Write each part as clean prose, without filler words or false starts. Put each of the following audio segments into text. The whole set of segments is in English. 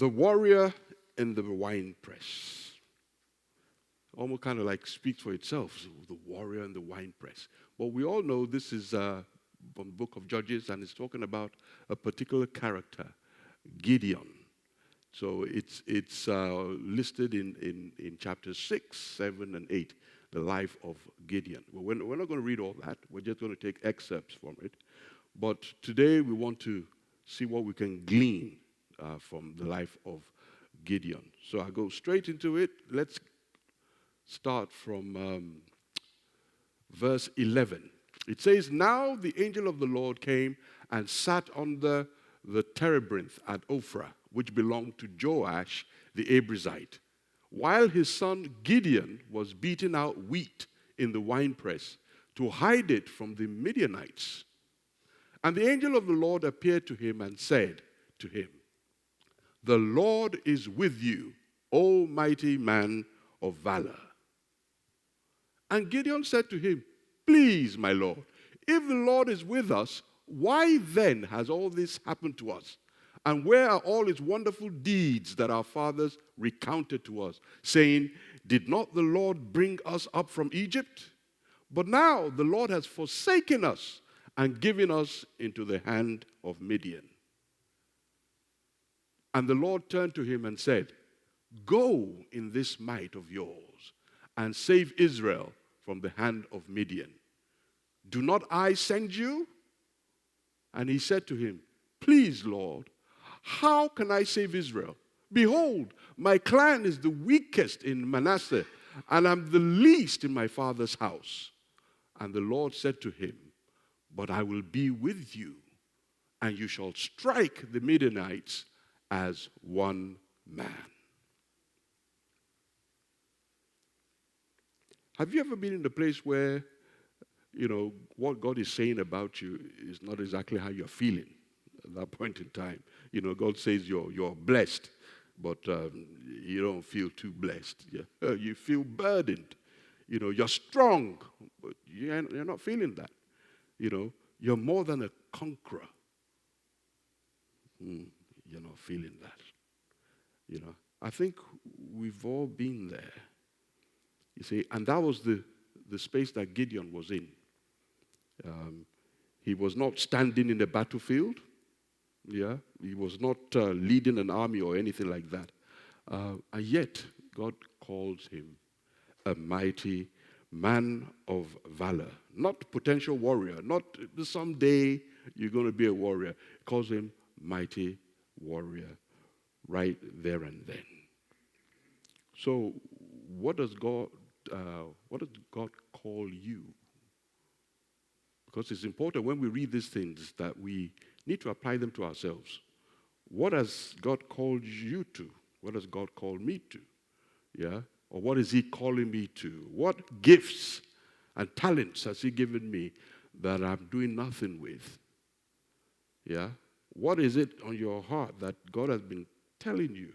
The warrior in the wine press. Almost kind of like speaks for itself, so the warrior in the wine press. But we all know this is from the book of Judges, and it's talking about a particular character, Gideon. So it's listed in chapters 6, 7, and 8, the life of Gideon. Well, we're not going to read all that. We're just going to take excerpts from it. But today we want to see what we can glean from the life of Gideon. So I go straight into it. Let's start from verse 11. It says, "Now the angel of the Lord came and sat under the terebinth at Ophrah, which belonged to Joash the Abiezrite, while his son Gideon was beating out wheat in the winepress to hide it from the Midianites. And the angel of the Lord appeared to him and said to him, 'The Lord is with you, O mighty man of valor.' And Gideon said to him, 'Please, my Lord, if the Lord is with us, why then has all this happened to us? And where are all his wonderful deeds that our fathers recounted to us, saying, did not the Lord bring us up from Egypt? But now the Lord has forsaken us and given us into the hand of Midian.' And the Lord turned to him and said, 'Go in this might of yours and save Israel from the hand of Midian. Do not I send you?' And he said to him, 'Please, Lord, how can I save Israel? Behold, my clan is the weakest in Manasseh, and I'm the least in my father's house.' And the Lord said to him, 'But I will be with you, and you shall strike the Midianites as one man.'" Have you ever been in a place where, what God is saying about you is not exactly how you're feeling at that point in time? God says you're blessed, but you don't feel too blessed. Yeah? You feel burdened. You're strong, but you're not feeling that. You're more than a conqueror. You're not feeling that. I think we've all been there. You see, and that was the space that Gideon was in. He was not standing in the battlefield. Yeah, he was not leading an army or anything like that. And yet, God calls him a mighty man of valor. Not potential warrior, not someday you're going to be a warrior. He calls him mighty warrior right there and then. So, what does God call you? Because it's important when we read these things that we need to apply them to ourselves. What has God called you to? What has God called me to? Yeah? Or what is he calling me to? What gifts and talents has he given me that I'm doing nothing with? Yeah? What is it on your heart that God has been telling you?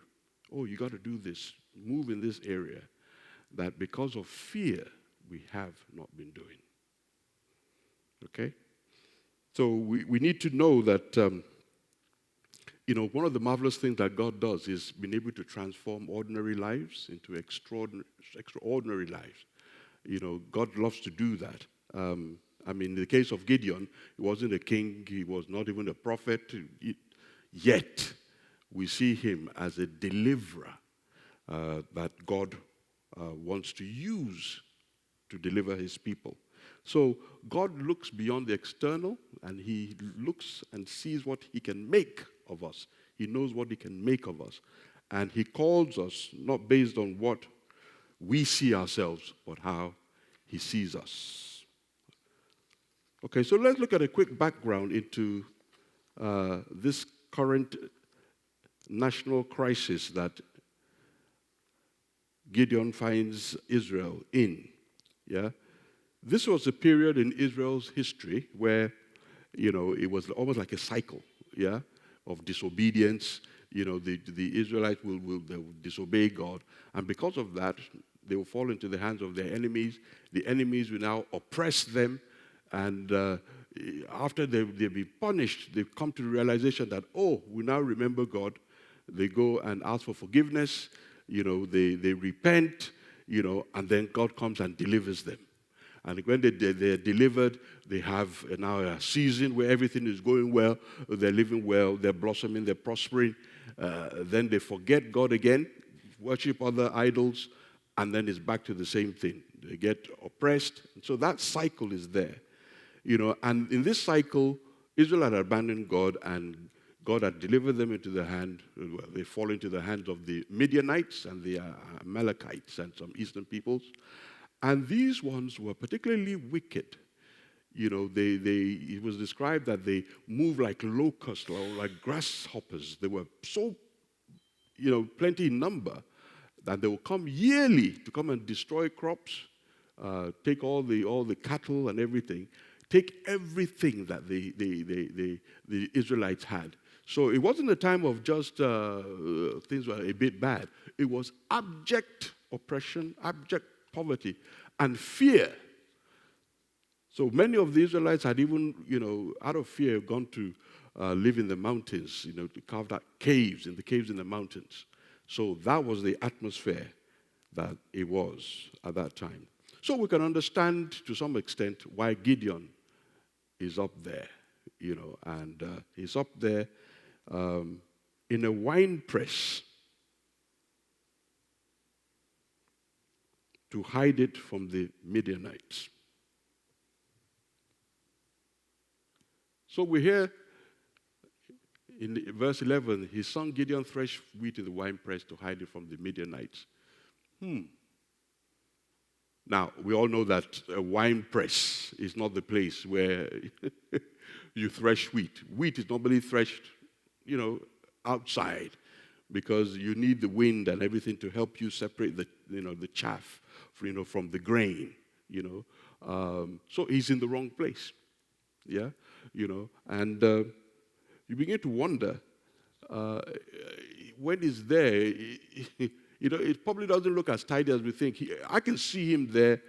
Oh, you got to do this, move in this area, that because of fear we have not been doing. Okay? So we need to know that, one of the marvelous things that God does is being able to transform ordinary lives into extraordinary lives. God loves to do that. In the case of Gideon, he wasn't a king, he was not even a prophet, yet we see him as a deliverer that God wants to use to deliver his people. So God looks beyond the external, and he looks and sees what he can make of us. He knows what he can make of us. And he calls us not based on what we see ourselves, but how he sees us. Okay, so let's look at a quick background into this current national crisis that Gideon finds Israel in. Yeah? This was a period in Israel's history where, it was almost like a cycle, yeah, of disobedience. The Israelites will disobey God, and because of that, they will fall into the hands of their enemies. The enemies will now oppress them, and after they've been punished, they've come to the realization that, we now remember God. They go and ask for forgiveness. They repent, and then God comes and delivers them. And when they're delivered, they have now a season where everything is going well, they're living well, they're blossoming, they're prospering. Then they forget God again, worship other idols, and then it's back to the same thing. They get oppressed. So that cycle is there. And in this cycle, Israel had abandoned God, and God had delivered them into the hand. Well, they fall into the hands of the Midianites and the Amalekites and some eastern peoples. And these ones were particularly wicked. It was described that they moved like locusts, or like grasshoppers. They were so, plenty in number that they would come yearly to come and destroy crops, take all the cattle and everything, take everything that the Israelites had. So it wasn't a time of just things were a bit bad. It was abject oppression, abject poverty, and fear. So many of the Israelites had even, out of fear, gone to live in the mountains, to carve out caves in the mountains. So that was the atmosphere that it was at that time. So we can understand to some extent why Gideon is up there, and he's up there in a wine press to hide it from the Midianites. So we hear in verse 11, his son Gideon threshed wheat in the winepress to hide it from the Midianites. Now, we all know that a wine press is not the place where you thresh wheat. Wheat is normally threshed, outside, because you need the wind and everything to help you separate the chaff, from the grain, So he's in the wrong place, yeah, and you begin to wonder when he's there. It probably doesn't look as tidy as we think. I can see him there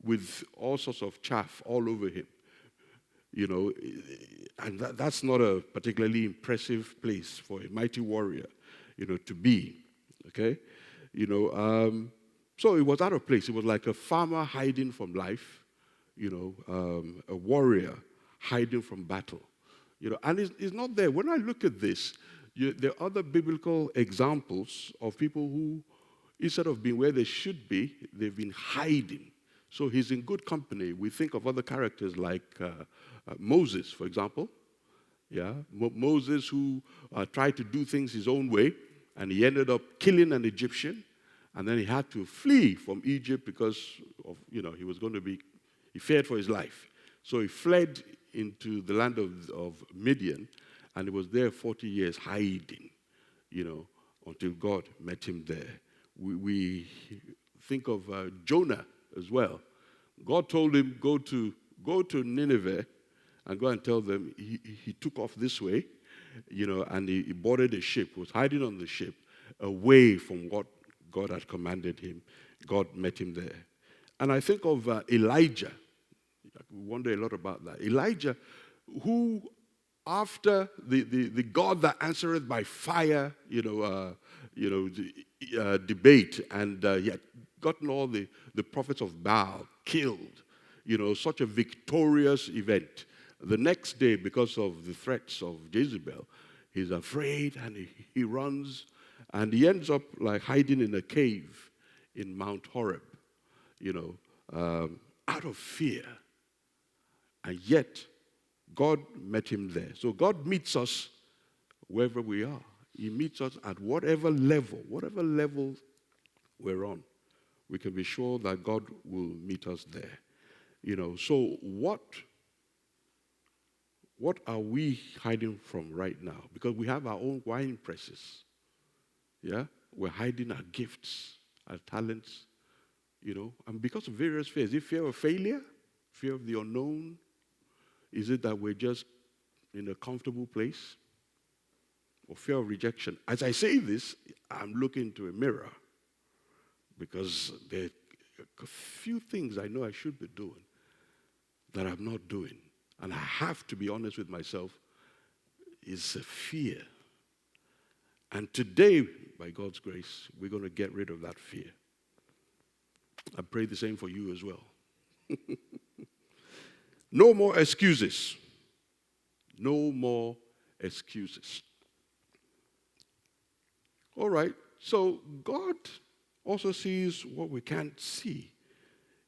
with all sorts of chaff all over him, and that's not a particularly impressive place for a mighty warrior, to be, okay? So it was out of place. It was like a farmer hiding from life, a warrior hiding from battle, and it's not there. When I look at this, there are other biblical examples of people who, instead of being where they should be, they've been hiding. So he's in good company. We think of other characters like Moses, for example. Yeah, Moses, who tried to do things his own way, and he ended up killing an Egyptian, and then he had to flee from Egypt because of, he feared for his life. So he fled into the land of Midian, and he was there 40 years hiding, until God met him there. We think of Jonah as well. God told him, go to Nineveh and go and tell them. He took off this way, and he boarded a ship, was hiding on the ship, away from what God had commanded him. God met him there. And I think of Elijah. We wonder a lot about that. Elijah, who after the God that answereth by fire, debate, and he had gotten all the prophets of Baal killed, such a victorious event. The next day, because of the threats of Jezebel, he's afraid and he runs, and he ends up like hiding in a cave in Mount Horeb, out of fear. And yet, God met him there. So God meets us wherever we are. He meets us at whatever level we're on. We can be sure that God will meet us there. So what are we hiding from right now? Because we have our own wine presses. Yeah? We're hiding our gifts, our talents, and because of various fears. Is it fear of failure? Fear of the unknown? Is it that we're just in a comfortable place? Or fear of rejection? As I say this, I'm looking into a mirror because there are a few things I know I should be doing that I'm not doing. And I have to be honest with myself. It's a fear. And today, by God's grace, we're going to get rid of that fear. I pray the same for you as well. No more excuses. No more excuses. All right, so God also sees what we can't see.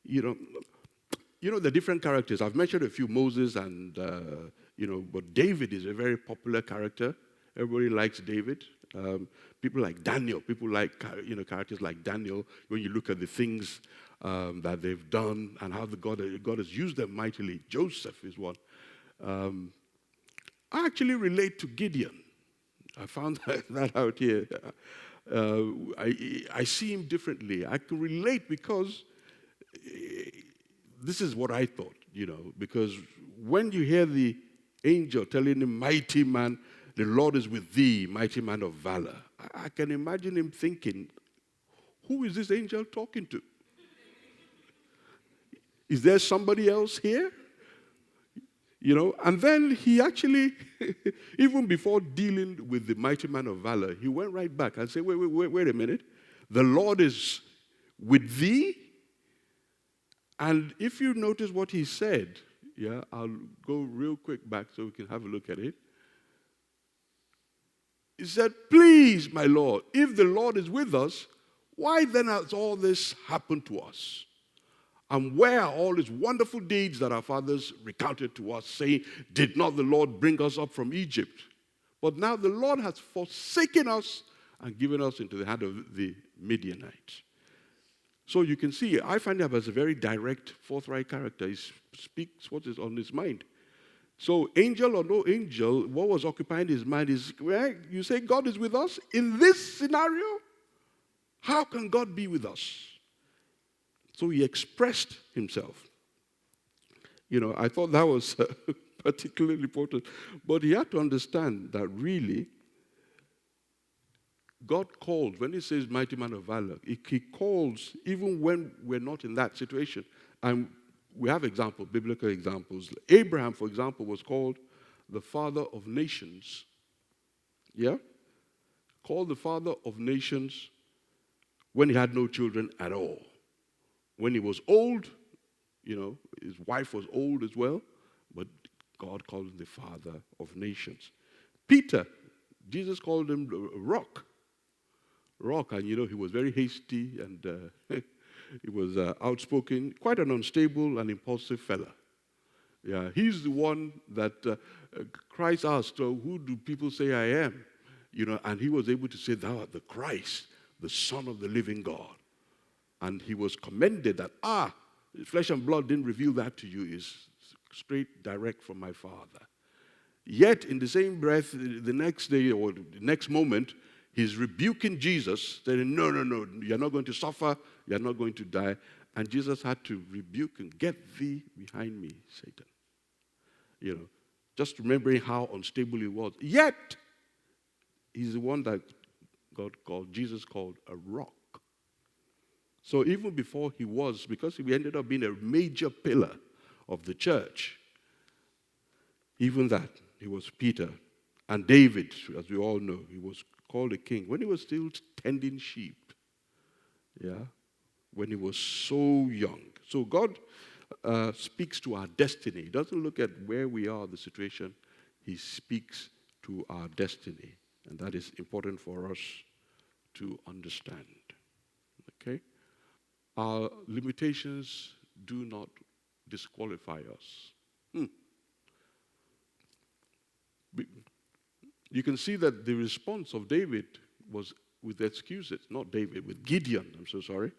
You know the different characters. I've mentioned a few, Moses and, but David is a very popular character. Everybody likes David. People like Daniel. People like, characters like Daniel. When you look at the things that they've done and how God has used them mightily. Joseph is one. I actually relate to Gideon. I found that out here. I see him differently. I can relate because this is what I thought, because when you hear the angel telling him, mighty man, the Lord is with thee, mighty man of valor, I can imagine him thinking, who is this angel talking to? Is there somebody else here? And then he actually, even before dealing with the mighty man of valor, he went right back and said, wait a minute. The Lord is with thee? And if you notice what he said, I'll go real quick back so we can have a look at it. He said, please, my Lord, if the Lord is with us, why then has all this happened to us? And where are all these wonderful deeds that our fathers recounted to us, saying, did not the Lord bring us up from Egypt? But now the Lord has forsaken us and given us into the hand of the Midianites. So you can see, I find him as a very direct, forthright character. He speaks what is on his mind. So angel or no angel, what was occupying his mind is, well, you say God is with us in this scenario? How can God be with us? So he expressed himself. I thought that was particularly important. But he had to understand that really, God called, when he says mighty man of valor, he calls even when we're not in that situation. And we have examples, biblical examples. Abraham, for example, was called the father of nations. Yeah? Called the father of nations when he had no children at all. When he was old, his wife was old as well, but God called him the father of nations. Peter, Jesus called him rock. Rock, and he was very hasty and he was outspoken, quite an unstable and impulsive fella. Yeah, he's the one that Christ asked, who do people say I am? And he was able to say, thou art the Christ, the Son of the living God. And he was commended that, flesh and blood didn't reveal that to you. It's straight, direct from my Father. Yet, in the same breath, the next day or the next moment, he's rebuking Jesus, saying, no, you're not going to suffer, you're not going to die. And Jesus had to rebuke him, get thee behind me, Satan. Just remembering how unstable he was. Yet, he's the one that Jesus called a rock. So even before he was, because he ended up being a major pillar of the church, even that, he was Peter. And David, as we all know, he was called a king when he was still tending sheep. Yeah? When he was so young. So God speaks to our destiny. He doesn't look at where we are, the situation. He speaks to our destiny. And that is important for us to understand. Okay? Our limitations do not disqualify us. You can see that the response of David was with excuses. Not David, with Gideon, I'm so sorry,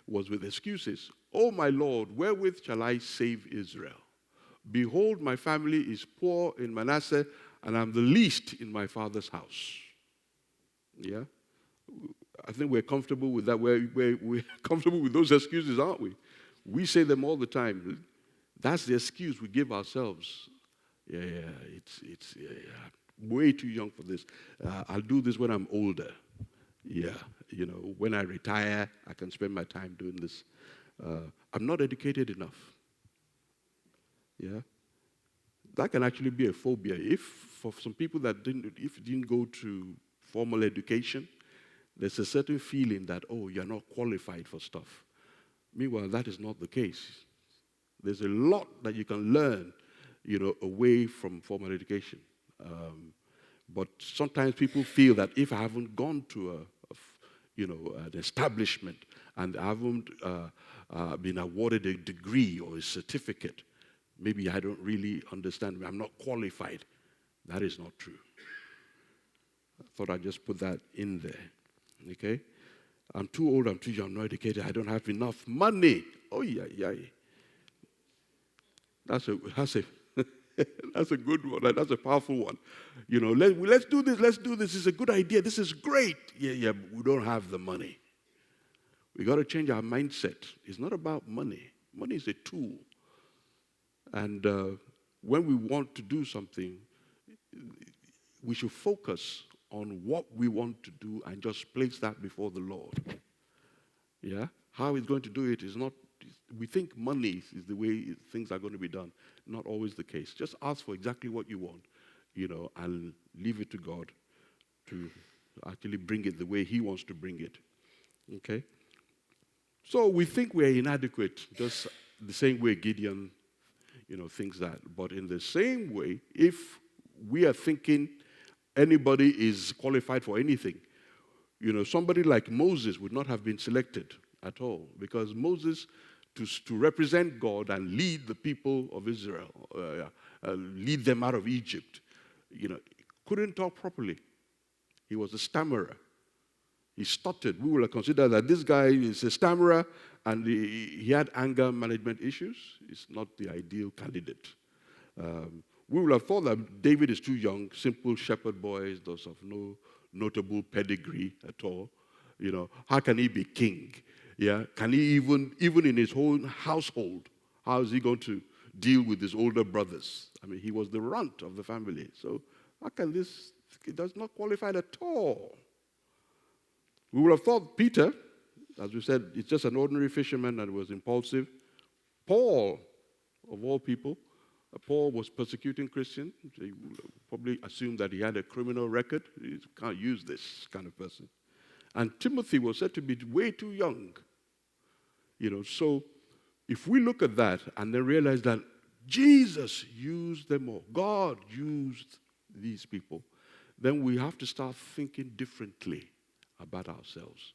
was with excuses. Oh, my Lord, wherewith shall I save Israel? Behold, my family is poor in Manasseh, and I'm the least in my father's house. Yeah? I think we're comfortable with that. We're comfortable with those excuses, aren't we? We say them all the time. That's the excuse we give ourselves. It's way too young for this. I'll do this when I'm older. Yeah, when I retire, I can spend my time doing this. I'm not educated enough. Yeah, that can actually be a phobia. If for some people that didn't go to formal education, there's a certain feeling that, oh, you're not qualified for stuff. Meanwhile, that is not the case. There's a lot that you can learn, away from formal education. But sometimes people feel that if I haven't gone to an establishment and I haven't been awarded a degree or a certificate, maybe I don't really understand. I'm not qualified. That is not true. I thought I'd just put that in there. Okay? I'm too old, I'm too young, I'm not educated, I don't have enough money. Oh, yeah. That's a that's a good one. That's a powerful one. Let's do this. This is a good idea. This is great. Yeah, but we don't have the money. We got to change our mindset. It's not about money. Money is a tool. And when we want to do something, we should focus on what we want to do and just place that before the Lord. Yeah? How he's going to do it is not, we think money is the way things are going to be done. Not always the case. Just ask for exactly what you want, and leave it to God to actually bring it the way he wants to bring it. Okay? So we think we're inadequate, just the same way Gideon, thinks that. But in the same way, if we are thinking anybody is qualified for anything, somebody like Moses would not have been selected at all, because Moses, to represent God and lead the people of Israel, lead them out of Egypt, couldn't talk properly. He was a stammerer. He stuttered. We will consider that this guy is a stammerer and he had anger management issues. He's not the ideal candidate. We will have thought that David is too young, simple shepherd boy, those of no notable pedigree at all. How can he be king? Yeah, can he even in his whole household, how is he going to deal with his older brothers? I mean, he was the runt of the family. So how can this, he does not qualify at all. We would have thought Peter, as we said, is just an ordinary fisherman and was impulsive. Paul, of all people, Paul was persecuting Christians. They probably assumed that he had a criminal record. You can't use this kind of person. And Timothy was said to be way too young. So if we look at that and then realize that Jesus used them all, God used these people, then we have to start thinking differently about ourselves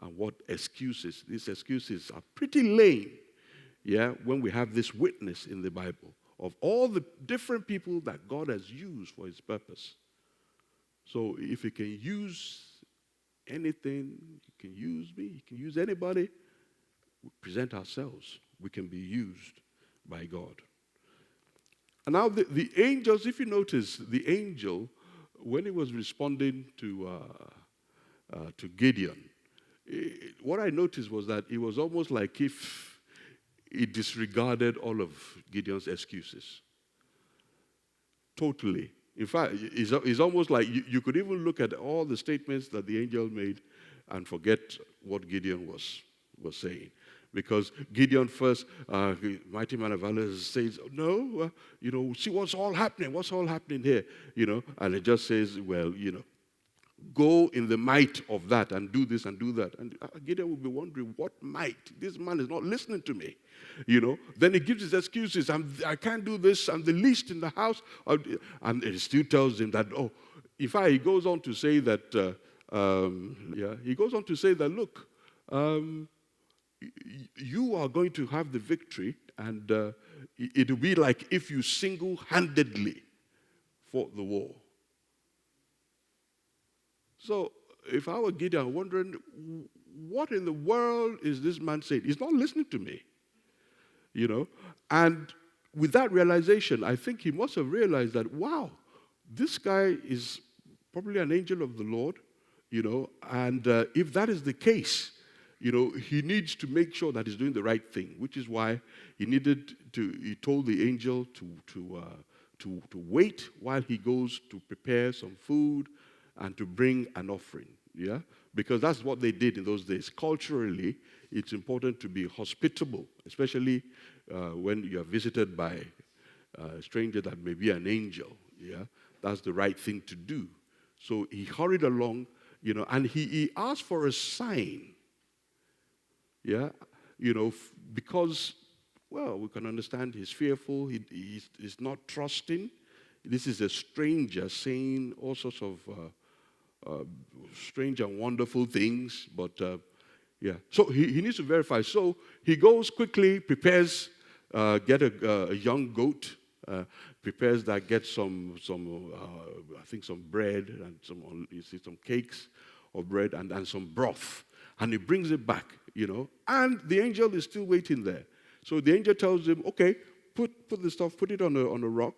and what excuses. These excuses are pretty lame, when we have this witness in the Bible of all the different people that God has used for his purpose. So if he can use anything, he can use me, he can use anybody, we present ourselves, we can be used by God. And now the angels, if you notice, the angel, when he was responding to Gideon, what I noticed was that it was almost like if he disregarded all of Gideon's excuses. Totally. In fact, it's almost like you could even look at all the statements that the angel made and forget what Gideon was saying. Because Gideon first, mighty man of valor, says, no, see what's all happening here, and it just says, well, go in the might of that and do this and do that. And Gideon will be wondering, what might? This man is not listening to me. Then he gives his excuses. I can't do this. I'm the least in the house. And it still tells him that, in fact, he goes on to say that, look, you are going to have the victory, and it will be like if you single-handedly fought the war. So if I were Gideon, I'm wondering, what in the world is this man saying? He's not listening to me. And with that realization, I think he must have realized that, wow, this guy is probably an angel of the Lord, and if that is the case, he needs to make sure that he's doing the right thing, which is why he told the angel to wait while he goes to prepare some food and to bring an offering, because that's what they did in those days. Culturally, it's important to be hospitable, especially when you are visited by a stranger that may be an angel, That's the right thing to do. So he hurried along, and he asked for a sign. Yeah, because, well, we can understand he's fearful, he's not trusting. This is a stranger saying all sorts of strange and wonderful things, but yeah. So he needs to verify. So he goes quickly, prepares, get a young goat, prepares that, gets some I think some bread and some cakes of bread and some broth, and he brings it back, and the angel is still waiting there. So the angel tells him, okay, put the stuff, put it on a rock,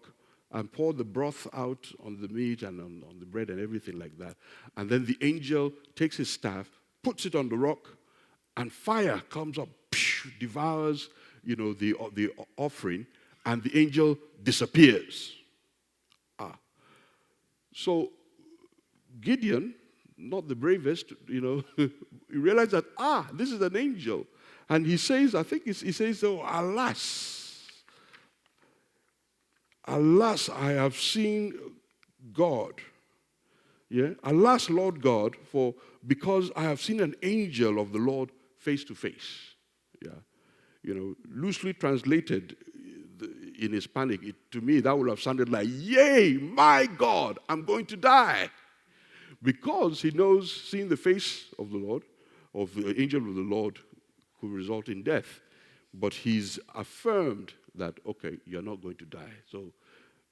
and pour the broth out on the meat and on the bread and everything like that. And then the angel takes his staff, puts it on the rock, and fire comes up, devours, the offering, and the angel disappears. So Gideon, not the bravest, he realized that, this is an angel. And he says, he says, oh, alas, I have seen God. Yeah? Alas, Lord God, because I have seen an angel of the Lord face to face. Yeah. Loosely translated in his panic, to me, that would have sounded like, yay, my God, I'm going to die. Because he knows seeing the face of the Lord, of the angel of the Lord, could result in death. But he's affirmed that, okay, you're not going to die. So,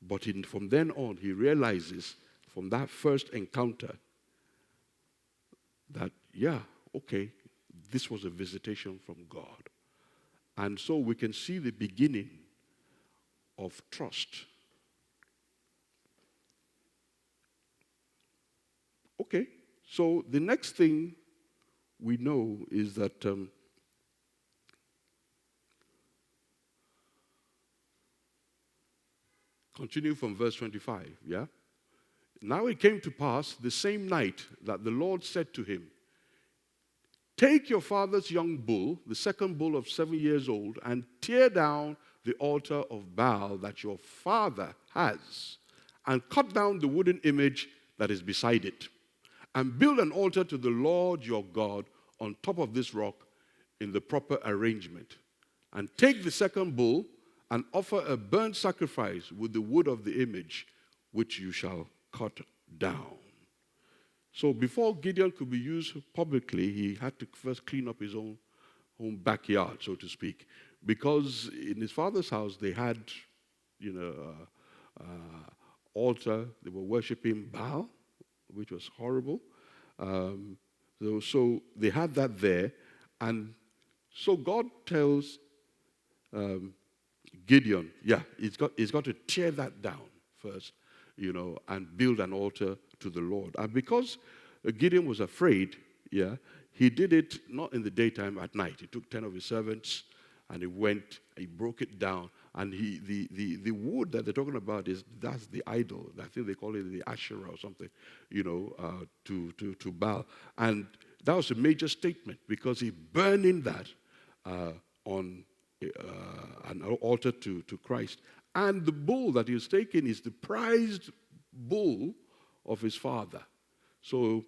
but from then on, he realizes from that first encounter that, yeah, okay, this was a visitation from God. And so we can see the beginning of trust. Okay, so the next thing we know is that continue from verse 25, yeah? Now it came to pass the same night that the Lord said to him, take your father's young bull, the second bull of 7 years old, and tear down the altar of Baal that your father has, and cut down the wooden image that is beside it, and build an altar to the Lord your God on top of this rock in the proper arrangement. And take the second bull and offer a burnt sacrifice with the wood of the image, which you shall cut down. So before Gideon could be used publicly, he had to first clean up his own backyard, so to speak. Because in his father's house, they had, altar. They were worshiping Baal, which was horrible. So they had that there. And so God tells Gideon, he's got to tear that down first, and build an altar to the Lord. And because Gideon was afraid, he did it not in the daytime, at night. He took 10 of his servants and he broke it down. And the wood that they're talking about that's the idol. I think they call it the Asherah or something, to Baal. And that was a major statement because he burning that on an altar to Christ. And the bull that he was taking is the prized bull of his father. So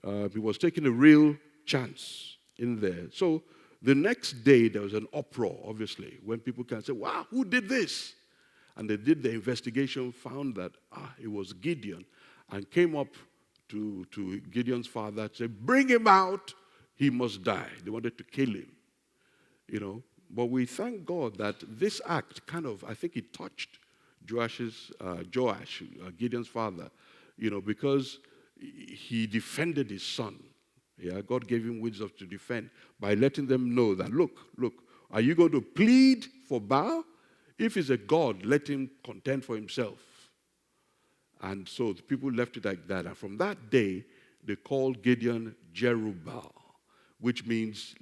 he was taking a real chance in there. So the next day there was an uproar, obviously, when people can say, wow, who did this? And they did the investigation, found that it was Gideon, and came up to Gideon's father and said, bring him out, he must die. They wanted to kill him, But we thank God that this act I think it touched Joash, Gideon's father, because he defended his son. Yeah, God gave him wisdom to defend by letting them know that, look, are you going to plead for Baal? If he's a god, let him contend for himself. And so the people left it like that. And from that day, they called Gideon Jerubbaal, which means,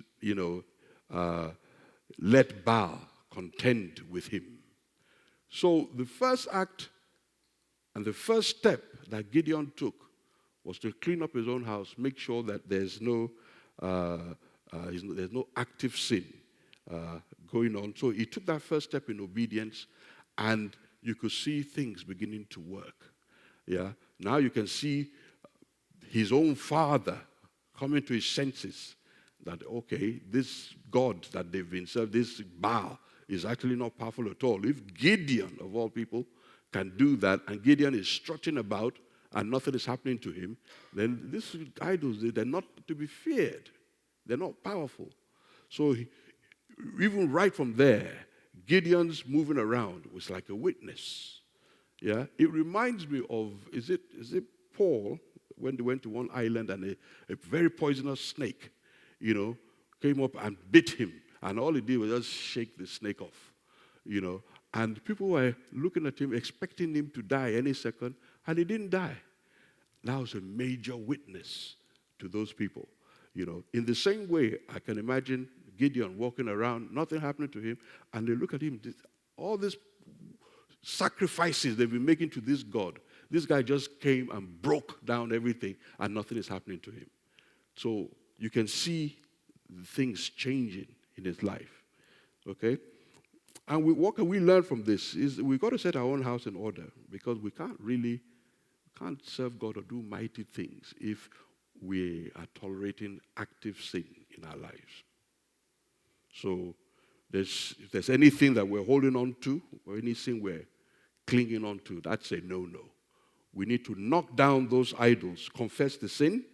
let Baal contend with him. So the first act and the first step that Gideon took was to clean up his own house, make sure that there's no active sin going on. So he took that first step in obedience, and you could see things beginning to work. Yeah. Now you can see his own father coming to his senses that, okay, this God that they've been serving, this Baal, is actually not powerful at all. If Gideon, of all people, can do that, and Gideon is strutting about and nothing is happening to him, then these idols, they're not to be feared. They're not powerful. So even right from there, Gideon's moving around was like a witness. Yeah, it reminds me of, is it Paul, when they went to one island and a very poisonous snake, came up and bit him. And all he did was just shake the snake off, And people were looking at him, expecting him to die any second, and he didn't die. That was a major witness to those people. In the same way, I can imagine Gideon walking around, nothing happening to him, and they look at him, all these sacrifices they've been making to this God. This guy just came and broke down everything, and nothing is happening to him. So you can see things changing in his life. Okay? And what can we learn from this? Is we've got to set our own house in order, because we can't serve God or do mighty things if we are tolerating active sin in our lives. So if there's anything that we're holding on to or anything we're clinging on to, that's a no-no. We need to knock down those idols, confess the sin,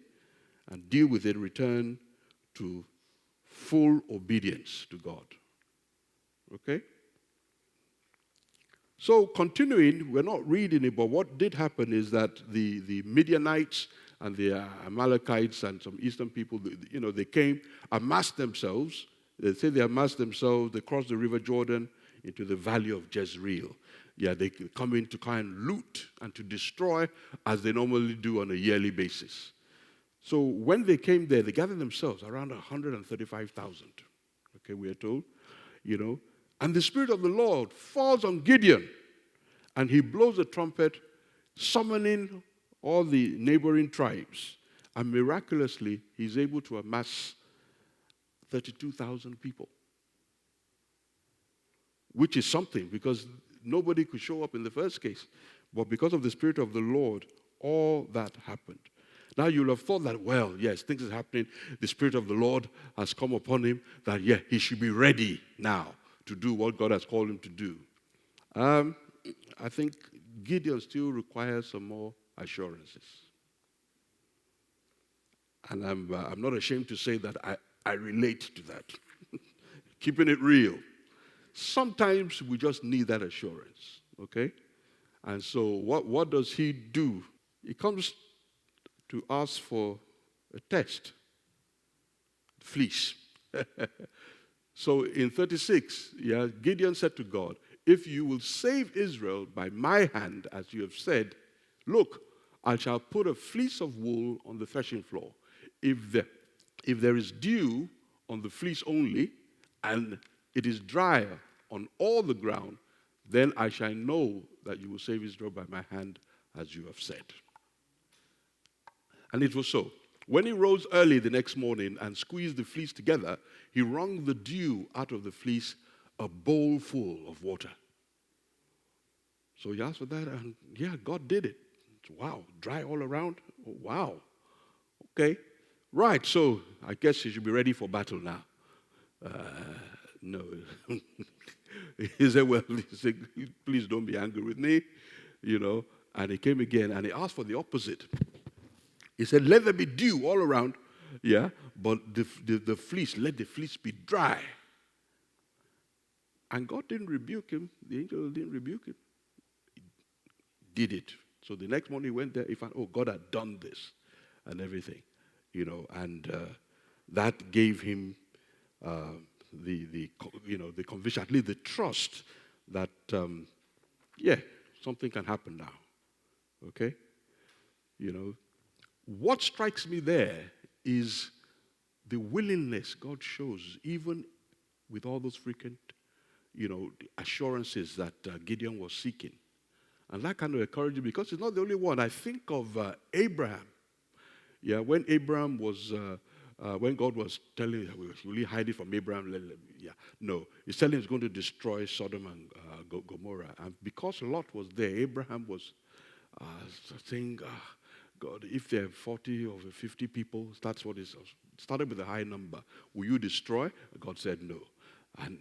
and deal with it, return to full obedience to God. Okay? So continuing, we're not reading it, but what did happen is that the Midianites and the Amalekites and some eastern people, they came, amassed themselves. They say they amassed themselves, they crossed the river Jordan into the valley of Jezreel. Yeah, they come in to kind of loot and to destroy as they normally do on a yearly basis. So when they came there, they gathered themselves around 135,000. Okay, we are told, And the Spirit of the Lord falls on Gideon, and he blows a trumpet, summoning all the neighboring tribes. And miraculously, he's able to amass 32,000 people, which is something, because nobody could show up in the first case. But because of the Spirit of the Lord, all that happened. Now you'll have thought that, well, yes, things are happening. The Spirit of the Lord has come upon him, that, he should be ready now to do what God has called him to do. I think Gideon still requires some more assurances. And I'm not ashamed to say that I relate to that. Keeping it real. Sometimes we just need that assurance, okay? And so what does he do? He comes to ask for a test. Fleece. So in 36, Gideon said to God, if you will save Israel by my hand, as you have said, look, I shall put a fleece of wool on the threshing floor. If there is dew on the fleece only, and it is drier on all the ground, then I shall know that you will save Israel by my hand, as you have said. And it was so. When he rose early the next morning and squeezed the fleece together, he wrung the dew out of the fleece, a bowl full of water. So he asked for that, and God did it. Wow, dry all around? Oh, wow. Okay. Right, so I guess he should be ready for battle now. No. He said, please don't be angry with me, And he came again, and he asked for the opposite. He said, let there be dew all around, but the fleece, let the fleece be dry. And God didn't rebuke him. The angel didn't rebuke him. He did it. So the next morning he went there, he found, God had done this and everything, and that gave him the conviction, at least the trust that, something can happen now. Okay? What strikes me there is the willingness God shows, even with all those frequent, assurances that Gideon was seeking. And that kind of encouraged me, because he's not the only one. I think of Abraham. When Abraham was, when God was telling him, will he hide it from Abraham? No. He's telling him he's going to destroy Sodom and Gomorrah. And because Lot was there, Abraham was saying, God, if there are 40 or 50 people, that's what it started with a high number. Will you destroy? God said no. And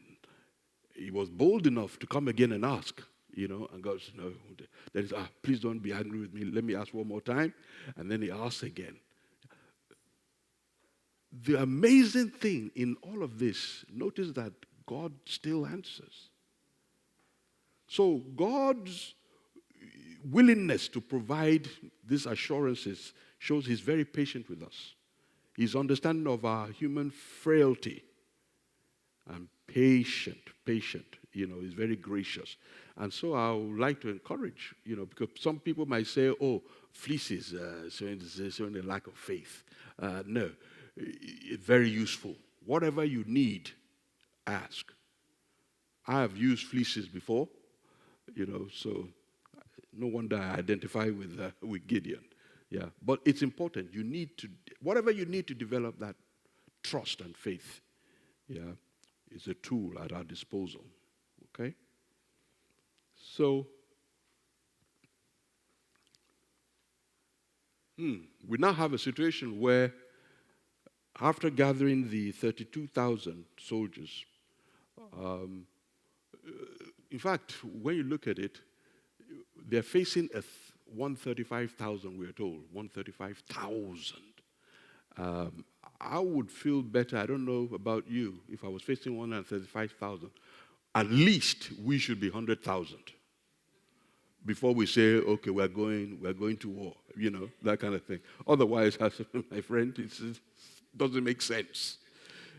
he was bold enough to come again and ask, and God said, no. Then he said, please don't be angry with me. Let me ask one more time. And then he asked again. The amazing thing in all of this, notice that God still answers. So God's willingness to provide these assurances shows he's very patient with us. His understanding of our human frailty and patient, is very gracious. And so I would like to encourage, because some people might say, fleeces showing a lack of faith. No, it's very useful. Whatever you need, ask. I have used fleeces before, so no wonder I identify with Gideon. Yeah, but it's important. Whatever you need to develop that trust and faith, is a tool at our disposal. Okay? So, we now have a situation where, after gathering the 32,000 soldiers, in fact, when you look at it, they're facing 135,000, we're told. 135,000. I would feel better, I don't know about you, if I was facing 135,000. At least we should be 100,000 before we say, okay, we're going to war, that kind of thing. Otherwise, my friend, it doesn't make sense.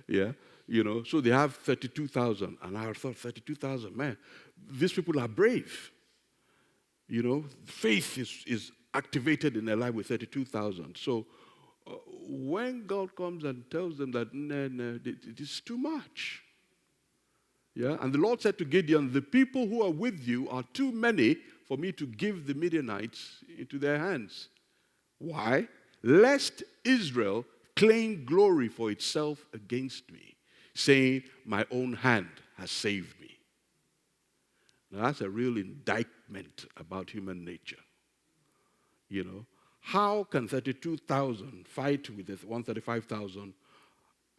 Yeah, so they have 32,000, and I thought, 32,000, man, these people are brave. Faith is activated in their life with 32,000. So when God comes and tells them that, no, it is too much. Yeah, and the Lord said to Gideon, the people who are with you are too many for me to give the Midianites into their hands. Why? Lest Israel claim glory for itself against me, saying, my own hand has saved me. Now that's a real indictment about human nature. How can 32,000 fight with the 135,000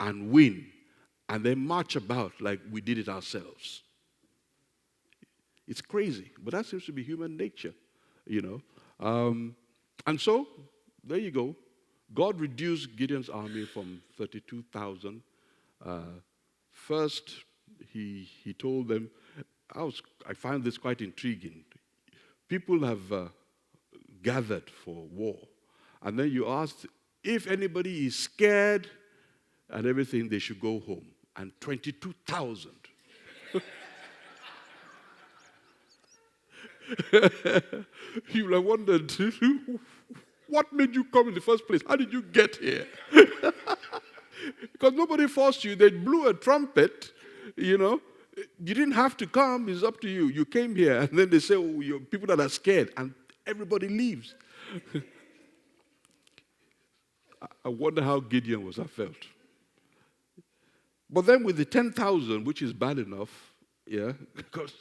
and win, and then march about like we did it ourselves? It's crazy, but that seems to be human nature, And so, there you go. God reduced Gideon's army from 32,000. First, he told them, I find this quite intriguing. People have gathered for war. And then you asked, if anybody is scared and everything, they should go home. And 22,000. You would have wondered, what made you come in the first place? How did you get here? Because nobody forced you. They blew a trumpet, You didn't have to come. It's up to you. You came here. And then they say, you're people that are scared. And everybody leaves. I wonder how Gideon was felt. But then with the 10,000, which is bad enough, because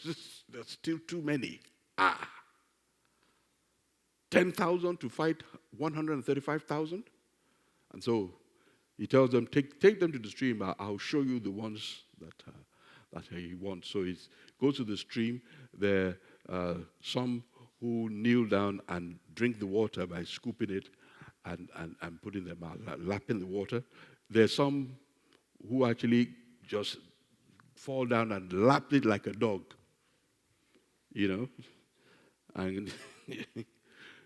there's still too many. 10,000 to fight 135,000? And so he tells them, take them to the stream. I'll show you the ones that he wants. So he goes to the stream. There are some who kneel down and drink the water by scooping it and putting them out, lapping the water. There are some who actually just fall down and lap it like a dog. And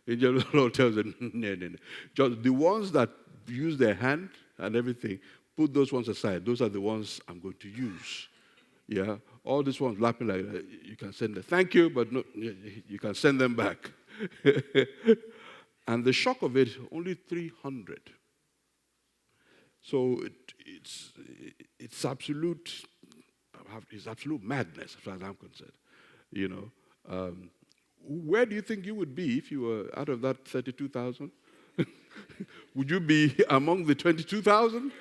the Lord tells them, no. Just the ones that use their hand and everything, put those ones aside. Those are the ones I'm going to use. Yeah, all these ones lapping like that, you can send them. Thank you, but no, you can send them back. And the shock of it, only 300. So it's absolute madness as far as I'm concerned. Where do you think you would be if you were out of that 32,000? Would you be among the 22,000?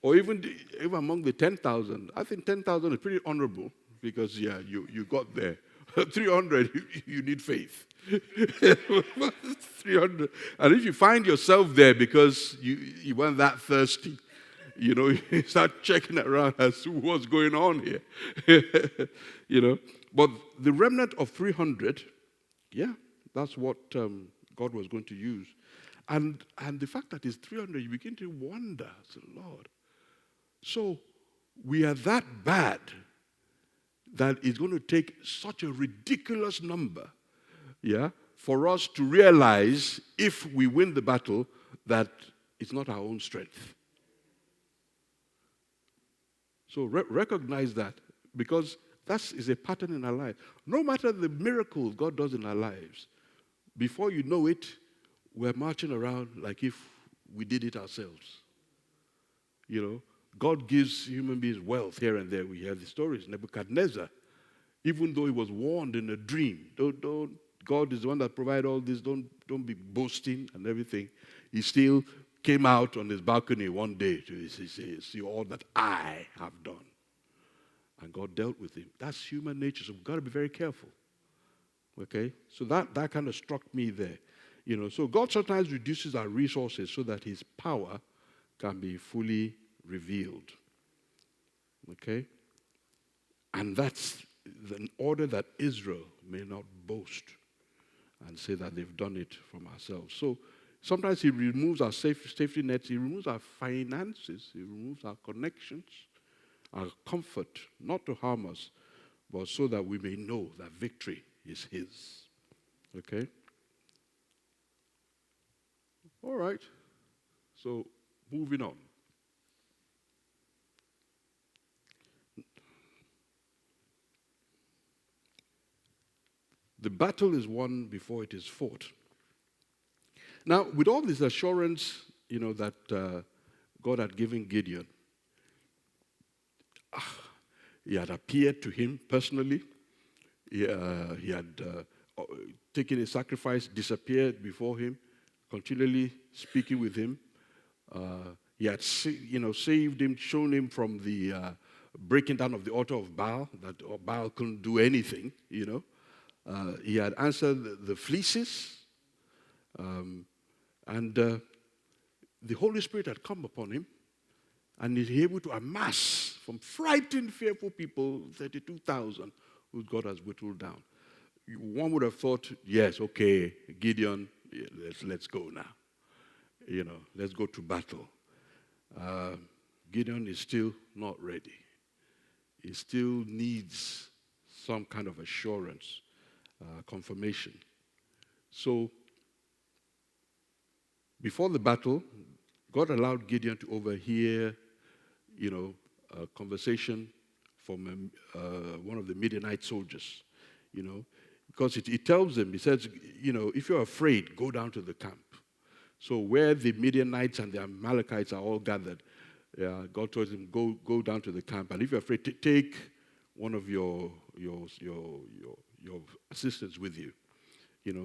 Or even among the 10,000? I think 10,000 is pretty honorable because, you got there. 300, you need faith. 300. And if you find yourself there because you weren't that thirsty, you start checking around as to what's going on here. But the remnant of 300, yeah, that's what God was going to use. And the fact that it's 300, you begin to wonder, Lord. So we are that bad that it's going to take such a ridiculous number, yeah, for us to realize, if we win the battle, that it's not our own strength. So recognize that, because that is a pattern in our life. No matter the miracles God does in our lives, before you know it, we're marching around like if we did it ourselves. God gives human beings wealth here and there. We hear the stories. Nebuchadnezzar, even though he was warned in a dream, God is the one that provided all this, don't be boasting and everything. He still came out on his balcony one day to see all that I have done. And God dealt with him. That's human nature, so we've got to be very careful. Okay? So that kind of struck me there. So God sometimes reduces our resources so that his power can be fully revealed. Okay? And that's in order that Israel may not boast and say that they've done it from ourselves. So sometimes he removes our safety nets, he removes our finances, he removes our connections, our comfort, not to harm us, but so that we may know that victory is his. Okay? All right. So, moving on. The battle is won before it is fought. Now, with all this assurance, that God had given Gideon, he had appeared to him personally. He had taken a sacrifice, disappeared before him, continually speaking with him. He had, saved him, shown him from the breaking down of the altar of Baal, that Baal couldn't do anything, He had answered the fleeces, and the Holy Spirit had come upon him, and he's able to amass from frightened, fearful people 32,000 who God has whittled down. One would have thought, yes, okay, Gideon, let's go now. Let's go to battle. Gideon is still not ready. He still needs some kind of assurance, confirmation. So, before the battle, God allowed Gideon to overhear, a conversation from one of the Midianite soldiers, because it tells them, it says, if you're afraid, go down to the camp. So where the Midianites and the Amalekites are all gathered, God told him, go down to the camp, and if you're afraid, take one of your assistants with you.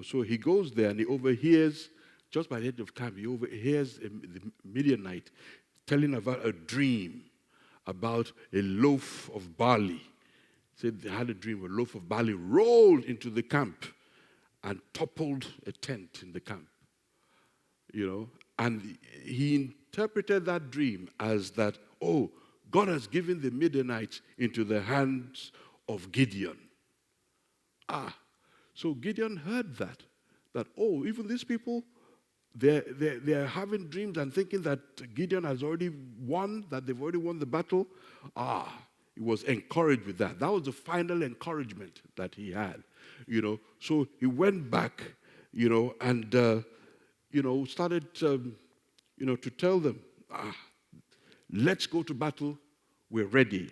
So he goes there and he overhears, just by the end of time, he overhears the Midianite telling about a dream about a loaf of barley. He said they had a dream, a loaf of barley rolled into the camp and toppled a tent in the camp. And he interpreted that dream as that, God has given the Midianites into the hands of Gideon. So Gideon heard that even these people, they're having dreams and thinking that Gideon has already won, that they've already won the battle. He was encouraged with that. That was the final encouragement that he had, So he went back, and, started, to tell them, let's go to battle. We're ready.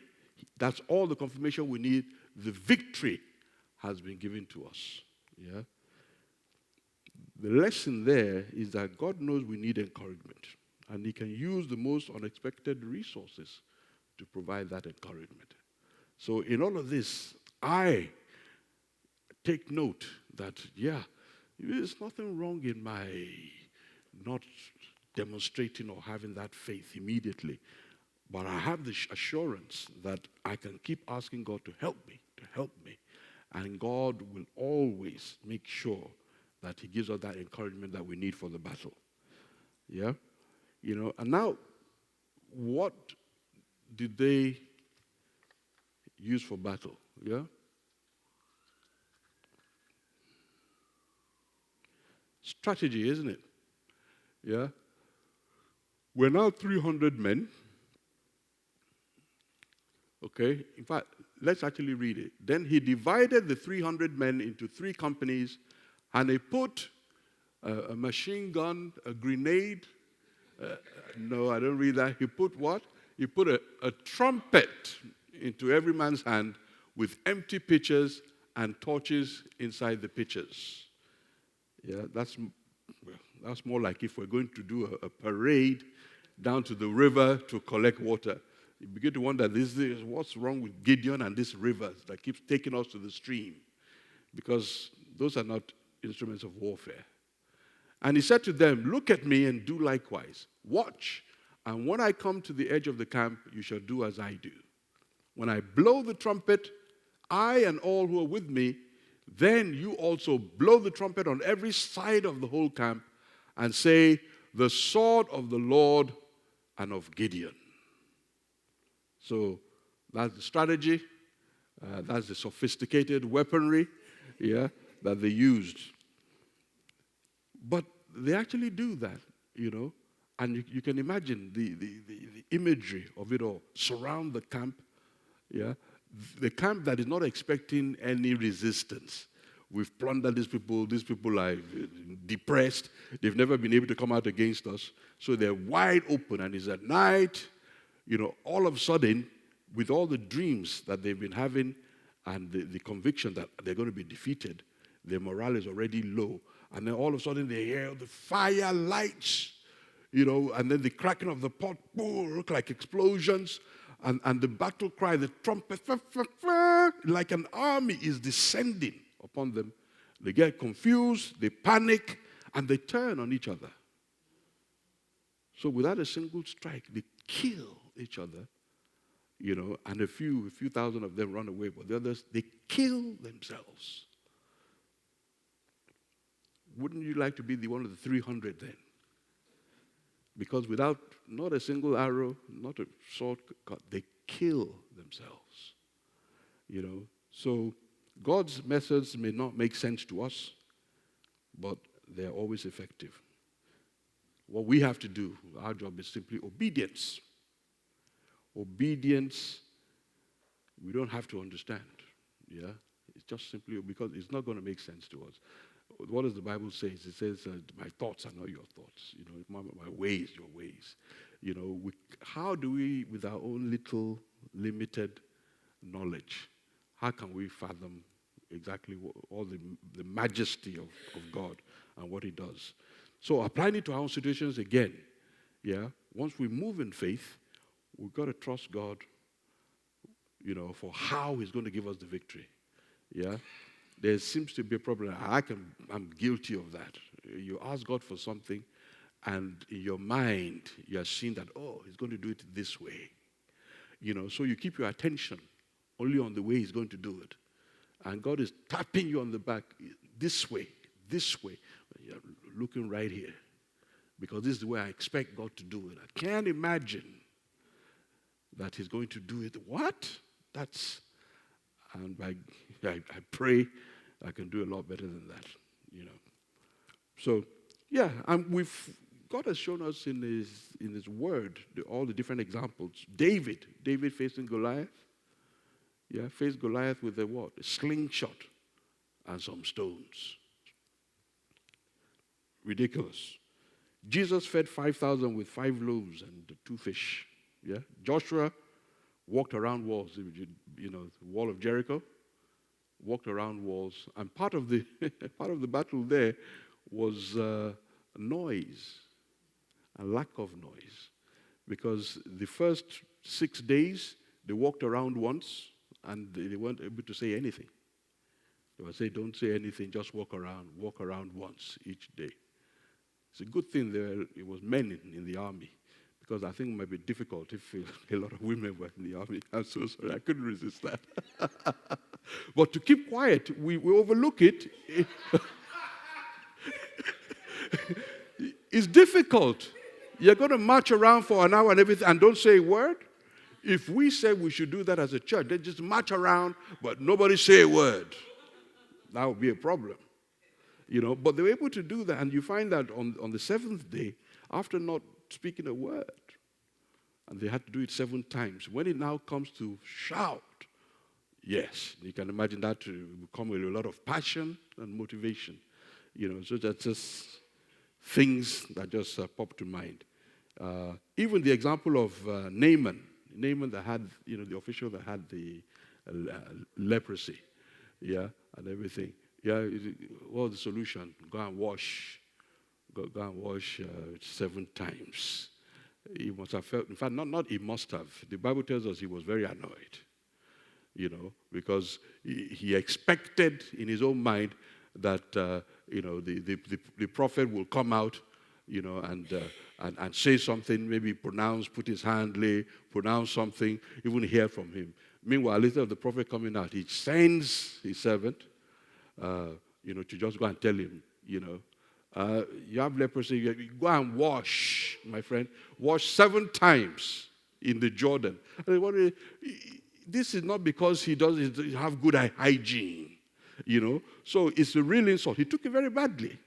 That's all the confirmation we need. The victory has been given to us. Yeah. The lesson there is that God knows we need encouragement, and he can use the most unexpected resources to provide that encouragement. So in all of this, I take note that, there's nothing wrong in my not demonstrating or having that faith immediately, but I have the assurance that I can keep asking God to help me, And God will always make sure that he gives us that encouragement that we need for the battle. Yeah? And now, what did they use for battle? Yeah? Strategy, isn't it? Yeah? We're now 300 men. Okay? In fact, let's actually read it. Then he divided the 300 men into 3 companies, and he put a machine gun, a grenade. No, I don't read that. He put what? He put a trumpet into every man's hand with empty pitchers and torches inside the pitchers. Yeah, that's more like if we're going to do a parade down to the river to collect water. You begin to wonder, what's wrong with Gideon and this river that keeps taking us to the stream? Because those are not instruments of warfare. And he said to them, look at me and do likewise. Watch, and when I come to the edge of the camp, you shall do as I do. When I blow the trumpet, I and all who are with me, then you also blow the trumpet on every side of the whole camp and say, the sword of the Lord and of Gideon. So that's the strategy. That's the sophisticated weaponry, that they used. But they actually do that, and you can imagine the imagery of it all. Surround the camp, the camp that is not expecting any resistance. We've plundered these people are depressed, they've never been able to come out against us, so they're wide open, and it's at night, all of a sudden, with all the dreams that they've been having and the conviction that they're going to be defeated, their morale is already low. And then all of a sudden they hear the fire lights, and then the cracking of the pot, boom, look like explosions, and the battle cry, the trumpet, like an army is descending upon them. They get confused, they panic, and they turn on each other. So without a single strike, they kill each other, and a few thousand of them run away, but the others, they kill themselves. Wouldn't you like to be one of the 300 then? Because without not a single arrow, not a sword cut, they kill themselves. So God's methods may not make sense to us, but they're always effective. What we have to do, our job is simply obedience. Obedience, we don't have to understand. It's just simply because it's not going to make sense to us. What does the Bible say? It says, my thoughts are not your thoughts. My ways, your ways. How do we, with our own little limited knowledge, how can we fathom exactly all the majesty of God and what he does? So applying it to our own situations again, once we move in faith, we've got to trust God, for how he's going to give us the victory. There seems to be a problem. I'm guilty of that. You ask God for something, and in your mind, you are seeing that, he's going to do it this way. So you keep your attention only on the way he's going to do it. And God is tapping you on the back, this way. You're looking right here. Because this is the way I expect God to do it. I can't imagine that he's going to do it. What? And I pray I can do a lot better than that, So, and God has shown us in his word all the different examples. David facing Goliath. Faced Goliath with a what? A slingshot and some stones. Ridiculous. Jesus fed 5,000 with 5 loaves and 2 fish. Joshua walked around walls, the wall of Jericho, walked around walls, and part of the battle there was noise, a lack of noise, because the first 6 days they walked around once and they weren't able to say anything. They would say, "Don't say anything, just walk around once each day." It's a good thing it was men in the army. Because I think it might be difficult if a lot of women were in the army. I'm so sorry, I couldn't resist that. But to keep quiet, we overlook it. It's difficult. You're going to march around for an hour and everything and don't say a word? If we say we should do that as a church, they just march around, but nobody say a word. That would be a problem. But they were able to do that, and you find that on the seventh day, after not speaking a word, and they had to do it 7 times. When it now comes to shout, yes, you can imagine that to come with a lot of passion and motivation. So that's just things that just pop to mind. Even the example of Naaman that had, the official that had the leprosy, and everything. What was the solution? Go and wash 7 times. He must have felt, in fact, not he must have. The Bible tells us he was very annoyed, because he expected in his own mind that, the prophet will come out, and say something, maybe put his hand, pronounce something, even hear from him. Meanwhile, instead of the prophet coming out, he sends his servant, to just go and tell him, you have leprosy, you go and wash, my friend. Wash 7 times in the Jordan. This is not because he doesn't have good hygiene, So it's a real insult. He took it very badly,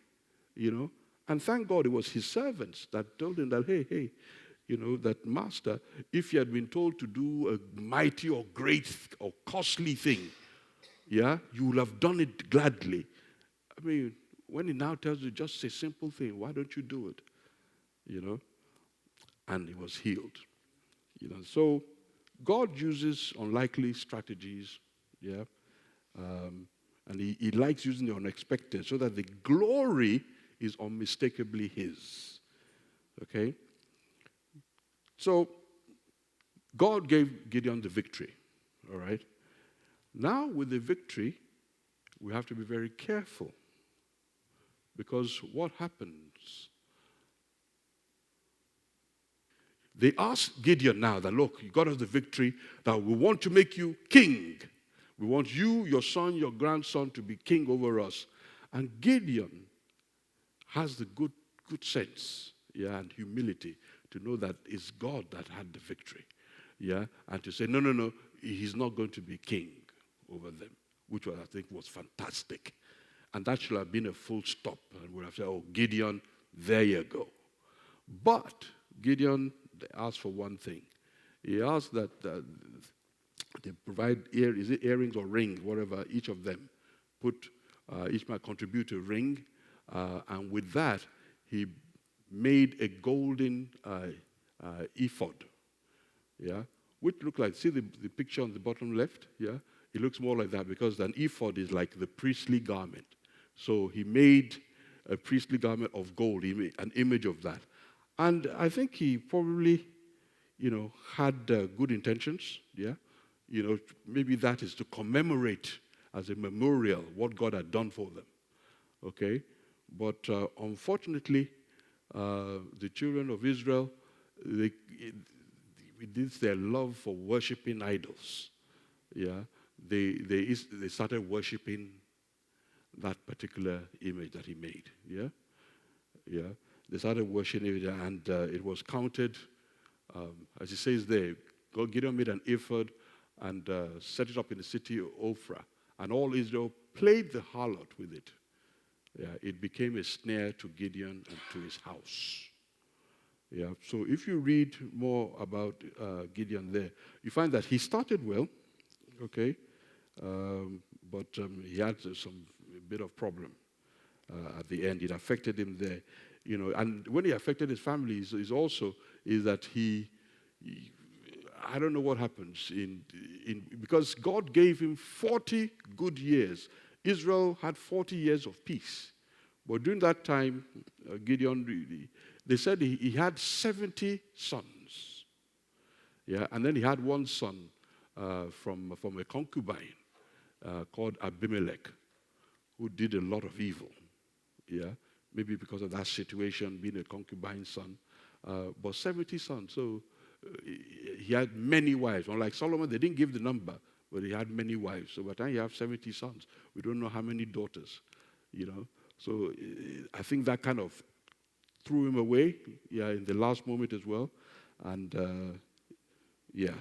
And thank God it was his servants that told him that, hey, that master, if you had been told to do a mighty or great or costly thing, you would have done it gladly. I mean, when he now tells you just a simple thing, why don't you do it? And he was healed. So God uses unlikely strategies, and he likes using the unexpected so that the glory is unmistakably his. Okay? So God gave Gideon the victory, all right? Now with the victory, we have to be very careful, because what happens? They asked Gideon now that, look, you got us the victory, that we want to make you king. We want you, your son, your grandson to be king over us. And Gideon has the good sense, and humility to know that it's God that had the victory, and to say, no, he's not going to be king over them, which I think was fantastic. And that should have been a full stop, and would have said, oh, Gideon, there you go. But Gideon asked for one thing. He asked that they provide earrings or rings, whatever, each of them. Each might contribute a ring, and with that, he made a golden ephod, which looked like, see the picture on the bottom left, It looks more like that, because an ephod is like the priestly garment. So he made a priestly garment of gold, an image of that. And I think he probably, had good intentions, Maybe that is to commemorate as a memorial what God had done for them, okay? But unfortunately, the children of Israel, it is their love for worshiping idols, They started worshiping that particular image that he made, They started worshiping it, and it was counted, as it says there, Gideon made an ephod and set it up in the city of Ophrah, and all Israel played the harlot with it. It became a snare to Gideon and to his house. So if you read more about Gideon there, you find that he started well, okay, but he had a bit of problem at the end. It affected him there, and when he affected his family, is that he I don't know what happens because God gave him 40 good years. Israel had 40 years of peace. But during that time, Gideon, they said he had 70 sons. And then he had one son from a concubine called Abimelech, who did a lot of evil. Maybe because of that situation, being a concubine son. But 70 sons, so he had many wives. Unlike Solomon, they didn't give the number, but he had many wives. So by the time you have 70 sons, we don't know how many daughters, you know. So I think that kind of threw him away, in the last moment as well. And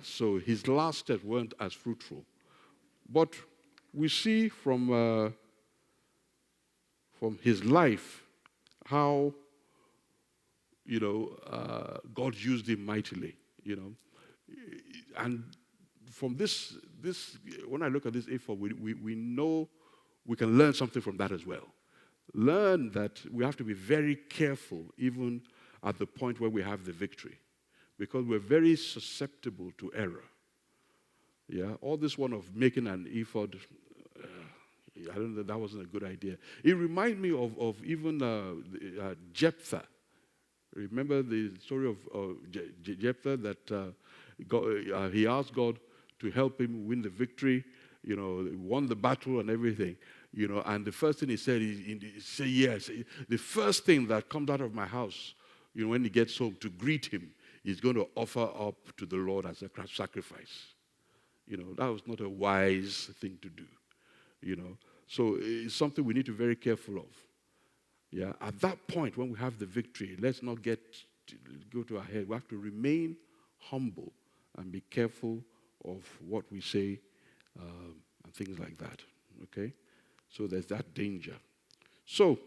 so his last steps weren't as fruitful. But we see from his life how, God used him mightily, And from this, when I look at this ephod, we know we can learn something from that as well. Learn that we have to be very careful even at the point where we have the victory, because we're very susceptible to error. Yeah, all this one of making an ephod, I don't know, that wasn't a good idea. It reminded me of even Jephthah. Remember the story of Jephthah that he asked God to help him win the victory, won the battle and everything, and the first thing he said, he said, yes, the first thing that comes out of my house, when he gets home to greet him, he's going to offer up to the Lord as a sacrifice. That was not a wise thing to do, So it's something we need to be very careful of. Yeah, at that point when we have the victory, let's not go to our head. We have to remain humble and be careful of what we say and things like that. Okay? So there's that danger. So,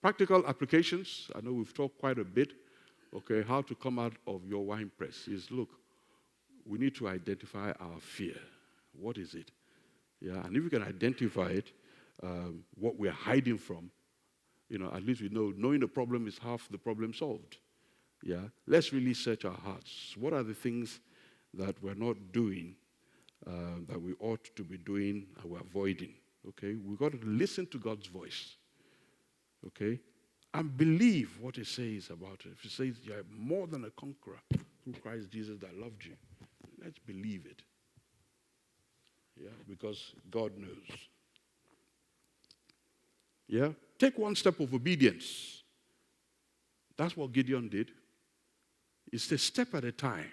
practical applications. I know we've talked quite a bit. Okay, how to come out of your wine press is, look, we need to identify our fear. What is it? Yeah, and if we can identify it, what we're hiding from, at least we know knowing the problem is half the problem solved. Yeah, let's really search our hearts. What are the things that we're not doing that we ought to be doing and we're avoiding? Okay, we've got to listen to God's voice. Okay, and believe what it says about it. If it says you're more than a conqueror through Christ Jesus that loved you, let's believe it. Yeah, because God knows. Yeah, take one step of obedience. That's what Gideon did. It's a step at a time.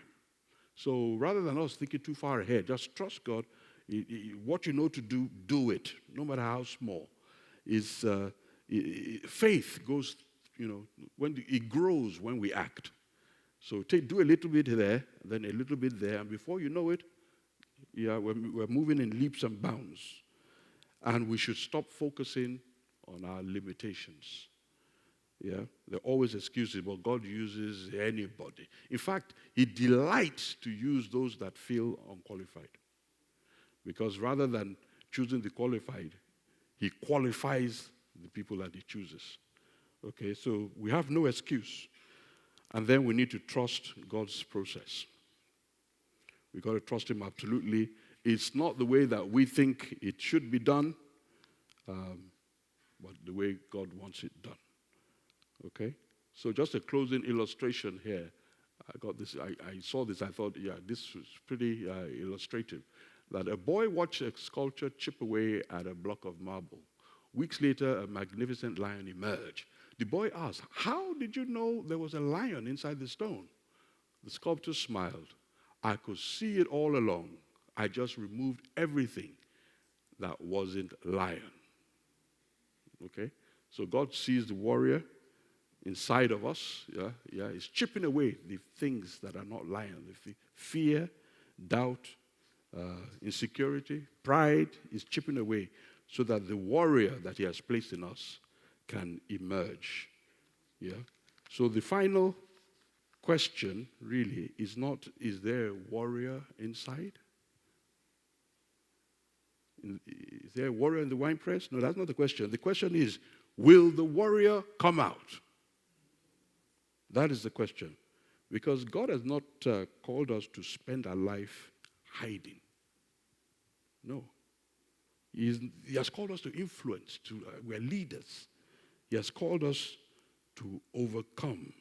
So rather than us thinking too far ahead, just trust God. What you know to do, do it, no matter how small. Faith goes, when it grows when we act. So do a little bit there, then a little bit there, and before you know it, we're moving in leaps and bounds. And we should stop focusing on our limitations. Yeah, there are always excuses, but God uses anybody. In fact, He delights to use those that feel unqualified. Because rather than choosing the qualified, He qualifies the people that He chooses. Okay, so we have no excuse. And then we need to trust God's process. We've got to trust Him absolutely. It's not the way that we think it should be done, but the way God wants it done. Okay? So just a closing illustration here. I got this. I saw this. I thought, this was pretty illustrative. That a boy watched a sculpture chip away at a block of marble. Weeks later, a magnificent lion emerged. The boy asked, "How did you know there was a lion inside the stone?" The sculptor smiled. "I could see it all along. I just removed everything that wasn't lion." Okay? So God sees the warrior inside of us. He's chipping away the things that are not lion. The fear, doubt, insecurity, pride is chipping away so that the warrior that He has placed in us can emerge. Yeah. So the final question really is not, is there a warrior inside? Is there a warrior in the wine press? No, that's not the question. The question is, will the warrior come out? That is the question. Because God has not called us to spend our life hiding. No. He has called us to influence. We're leaders. He has called us to overcome.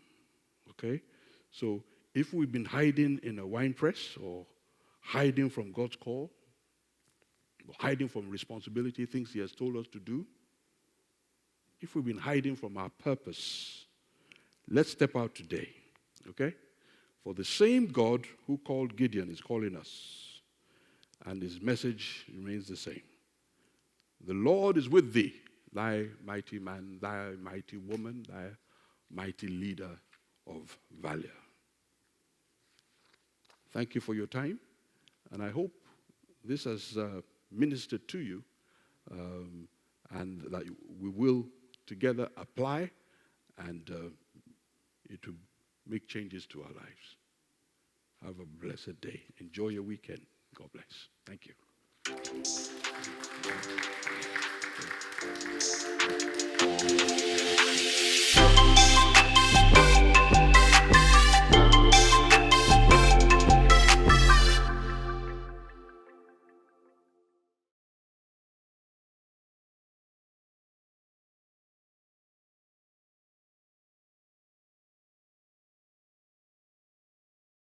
Okay? So if we've been hiding in a wine press or hiding from God's call, or hiding from responsibility, things He has told us to do, if we've been hiding from our purpose, let's step out today. Okay? For the same God who called Gideon is calling us. and his message remains the same. The Lord is with thee, thy mighty man, thy mighty woman, thy mighty leader of valor. Thank you for your time, and I hope this has ministered to you, and that we will together apply, and it will make changes to our lives. Have a blessed day. Enjoy your weekend. God bless. Thank you.